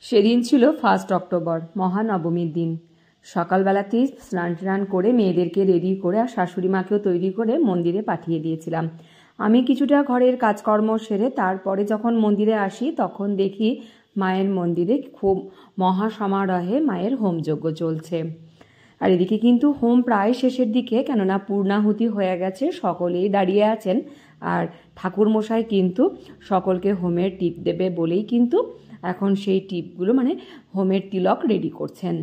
সেদিন ছিল 1 অক্টোবর, মহানবমীর দিন। সকালবেলাতেই স্নান টান করে মেয়েদেরকে রেডি করে আর শাশুড়ি মাকেও তৈরি করে মন্দিরে পাঠিয়ে দিয়েছিলাম। আমি কিছুটা ঘরের কাজকর্ম সেরে তারপরে যখন মন্দিরে আসি তখন দেখি মায়ের মন্দিরে খুব মহাসমারোহে মায়ের হোমযজ্ঞ চলছে। আর এদিকে কিন্তু হোম প্রায় শেষের দিকে, কেননা পূর্ণাহুতি হয়ে গেছে, সকলেই দাঁড়িয়ে আছেন। আর ঠাকুরমশাই কিন্তু সকলকে হোমের টিপ দেবে বলেই কিন্তু এখন সেই টিপগুলো মানে হোমের তিলক রেডি করছেন।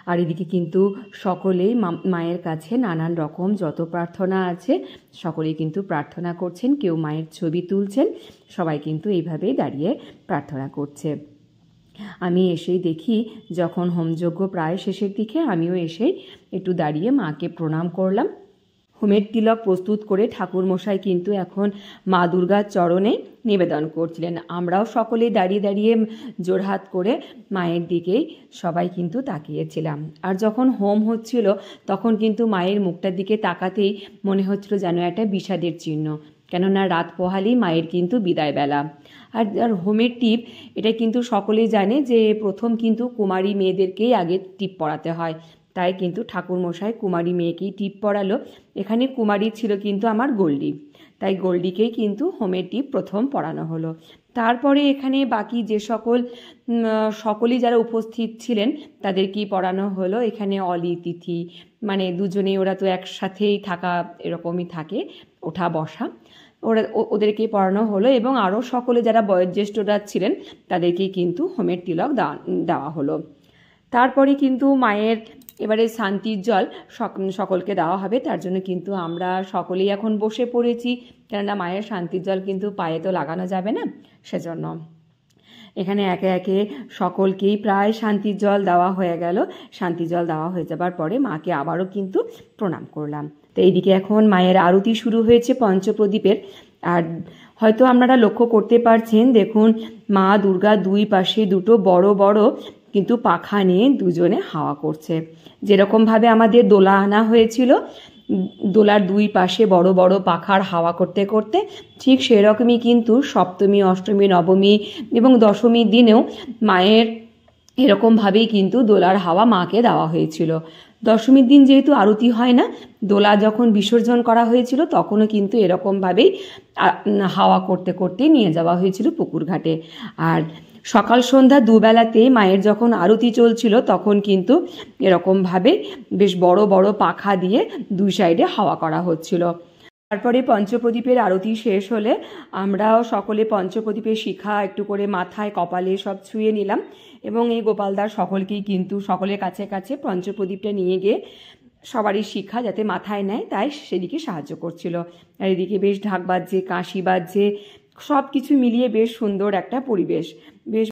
আর এদিকে কিন্তু সকলেই মায়ের কাছে নানান রকম যত প্রার্থনা আছে সকলেই কিন্তু প্রার্থনা করছেন, কেউ মায়ের ছবি তুলছেন, সবাই কিন্তু এইভাবেই দাঁড়িয়ে প্রার্থনা করছে। আমি এসেই দেখি যখন হোমযজ্ঞ প্রায় শেষের দিকে আমিও এসেই একটু দাঁড়িয়ে মাকে প্রণাম করলাম। হোমের তিলক প্রস্তুত করে ঠাকুরমশাই কিন্তু এখন মা দুর্গার চরণে নিবেদন করছিলেন। আমরাও সকলেই দাঁড়িয়ে দাঁড়িয়ে জোড়হাত করে মায়ের দিকেই সবাই কিন্তু তাকিয়েছিলাম। আর যখন হোম হচ্ছিল তখন কিন্তু মায়ের মুখটার দিকে তাকাতেই মনে হচ্ছিল যেন একটা বিষাদের চিহ্ন, কেননা রাত পোহালেই মায়ের কিন্তু বিদায় বেলা। আর হোমের টিপ এটা কিন্তু সকলেই জানে যে প্রথম কিন্তু কুমারী মেয়েদেরকেই আগে টিপ পরাতে হয়, তাই কিন্তু ঠাকুরমশাই কুমারী মেয়েকেই টিপ পরালো। এখানে কুমারী ছিল কিন্তু আমার গোল্ডি, তাই গোল্ডিকেই কিন্তু হোমের টিপ প্রথম পরানো হলো। তারপরে এখানে বাকি যে সকলেই যারা উপস্থিত ছিলেন তাদেরকেই পরানো হলো। এখানে অলি তিথি মানে দুজনেই, ওরা তো একসাথেই থাকা এরকমই থাকে, ওঠা বসা, ওদেরকেই পড়ানো হলো এবং আরও সকলে যারা বয়োজ্যেষ্ঠরা ছিলেন তাদেরকেই কিন্তু হোমের তিলক দেওয়া হলো। তারপরে কিন্তু মায়ের এবারে শান্তির জল সকলকে দেওয়া হবে, তার জন্য কিন্তু আমরা সকলেই এখন বসে পড়েছি, কেননা মায়ের শান্তির জল কিন্তু পায়ে তো লাগানো যাবে না, সেজন্য এখানে একে একে সকলকেই প্রায় শান্তির জল দেওয়া হয়ে গেল। শান্তির জল দেওয়া হয়ে যাবার পরে মাকে আবারও কিন্তু প্রণাম করলাম। তো এইদিকে এখন মায়ের আরতি শুরু হয়েছে পঞ্চপ্রদীপের। আর হয়তো আপনারা লক্ষ্য করতে পারছেন, দেখুন মা দুর্গা দুই পাশে দুটো বড় বড় কিন্তু পাখা নিয়ে দুজনে হাওয়া করছে। যেরকমভাবে আমাদের দোলা আনা হয়েছিল, দোলার দুই পাশে বড় বড় পাখার হাওয়া করতে করতে, ঠিক সেরকমই কিন্তু সপ্তমী, অষ্টমী, নবমী এবং দশমীর দিনেও মায়ের এরকমভাবেই কিন্তু দোলার হাওয়া মাকে দেওয়া হয়েছিল। দশমীর দিন যেহেতু আরতি হয় না, দোলা যখন বিসর্জন করা হয়েছিল তখনও কিন্তু এরকমভাবেই হাওয়া করতে করতে নিয়ে যাওয়া হয়েছিল পুকুর ঘাটে। আর সকাল সন্ধ্যা দুবেলাতে মায়ের যখন আরতি চলছিল তখন কিন্তু এরকমভাবে বেশ বড় বড় পাখা দিয়ে দুই সাইডে হাওয়া করা হচ্ছিল। তারপরে পঞ্চপ্রদীপের আরতি শেষ হলে আমরাও সকলে পঞ্চপ্রদীপের শিখা একটু করে মাথায় কপালে সব ছুঁয়ে নিলাম এবং এই গোপালদার সকলকেই কিন্তু সকলের কাছে কাছে পঞ্চপ্রদীপটা নিয়ে গিয়ে সবারই শিখা যাতে মাথায় নেয় তাই সেদিকে সাহায্য করছিল। আর এদিকে বেশ ঢাক বাজছে, কাশি বাজছে, সব কিছু মিলিয়ে বেশ সুন্দর একটা পরিবেশ। বেশ